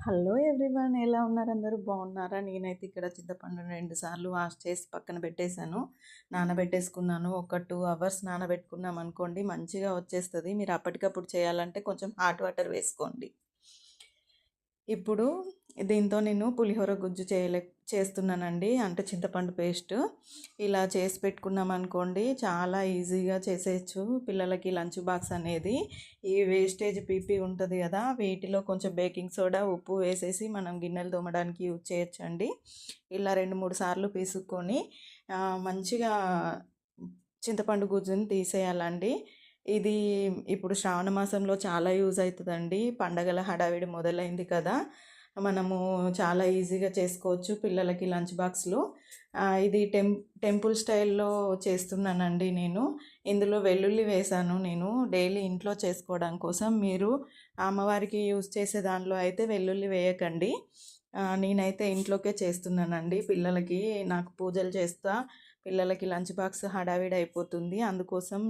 Hello everyone, ఎలా ఉన్నారు? అందరూ బాగున్నారా? నేనైతే ఇక్కడ చింతపండు 2 సార్లు వాష్ చేసి పక్కన పెట్టేశాను. నానబెట్టేసుకున్నాను. ఒక 2 అవర్స్ నానబెట్టుకున్నాం అనుకోండి, మంచిగా వచ్చేస్తుంది. మీరు అప్పటికప్పుడు చేయాలంటే కొంచెం హాట్ వాటర్ వేసుకోండి. ఇప్పుడు దీంతో నేను పులిహోర గుజ్జు చేస్తున్నానండి. అంటే చింతపండు పేస్ట్ ఇలా చేసి పెట్టుకున్నాం అనుకోండి, చాలా ఈజీగా చేసేయచ్చు పిల్లలకి లంచ్ బాక్స్ అనేది. ఈ వేస్టేజ్ పీపీ ఉంటుంది కదా, వీటిలో కొంచెం బేకింగ్ సోడా, ఉప్పు వేసేసి మనం గిన్నెలు తోమడానికి యూజ్ చేయొచ్చండి. ఇలా 2-3 సార్లు పీసుకొని మంచిగా చింతపండు గుజ్జుని తీసేయాలండి. ఇది ఇప్పుడు శ్రావణ మాసంలో చాలా యూజ్ అవుతుందండి. పండగల హడావిడి మొదలైంది కదా, మనము చాలా ఈజీగా చేసుకోవచ్చు పిల్లలకి లంచ్ బాక్స్లో. ఇది టెంపుల్ స్టైల్లో చేస్తున్నానండి నేను. ఇందులో వెల్లుల్లి వేసాను నేను డైలీ ఇంట్లో చేసుకోవడం కోసం. మీరు అమ్మవారికి యూజ్ చేసే దానిలో అయితే వెల్లుల్లి వేయకండి. నేనైతే ఇంట్లోకే చేస్తున్నానండి. పిల్లలకి నాకు పూజలు చేస్తా, పిల్లలకి లంచ్ బాక్స్ హడావిడి అయిపోతుంది, అందుకోసం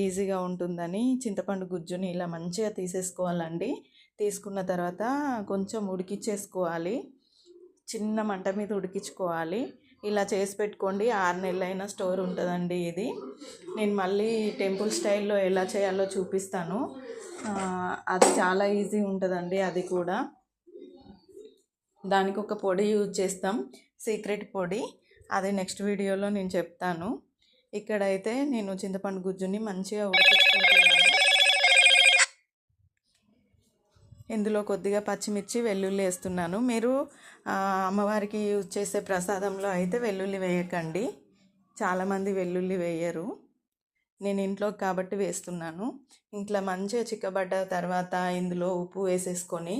ఈజీగా ఉంటుందని చింతపండు గుజ్జుని ఇలా మంచిగా తీసేసుకోవాలండి. తీసుకున్న తర్వాత కొంచెం ఉడికించేసుకోవాలి, చిన్న మంట మీద ఉడికించుకోవాలి. ఇలా చేసి పెట్టుకోండి, 6 నెలలైనా స్టోర్ ఉంటుందండి ఇది. నేను మళ్ళీ టెంపుల్ స్టైల్లో ఎలా చేయాలో చూపిస్తాను. అది చాలా ఈజీ ఉంటుందండి. అది కూడా దానికి ఒక పొడి యూజ్ చేస్తాం, సీక్రెట్ పొడి. అది నెక్స్ట్ వీడియోలో నేను చెప్తాను. ఇక్కడైతే నేను చింతపండు గుజ్జుని మంచిగా ఉడికించుకుంటున్నాను. ఇందులో కొద్దిగా పచ్చిమిర్చి, వెల్లుల్లి వేస్తున్నాను. మీరు అమ్మవారికి యూజ్ చేసే ప్రసాదంలో అయితే వెల్లుల్లి వేయకండి, చాలామంది వెల్లుల్లి వేయరు. నేను ఇంట్లో కాబట్టి వేస్తున్నాను. ఇంట్లో మంచిగా చిక్కబడ్డ తర్వాత ఇందులో ఉప్పు వేసేసుకొని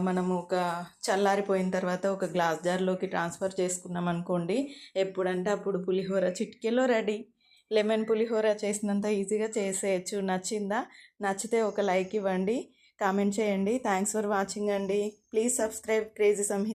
మనము ఒక చల్లారిపోయిన తర్వాత ఒక గ్లాస్ జార్లోకి ట్రాన్స్ఫర్ చేసుకున్నాం అనుకోండి, ఎప్పుడంటే అప్పుడు పులిహోర చిటికెలో రెడీ. లెమన్ పులిహోర చేసినంత ఈజీగా చేసేయచ్చు. నచ్చిందా? నచ్చితే ఒక లైక్ ఇవ్వండి, కామెంట్ చేయండి. థ్యాంక్స్ ఫర్ వాచింగ్ అండి. Please subscribe crazy Samhita.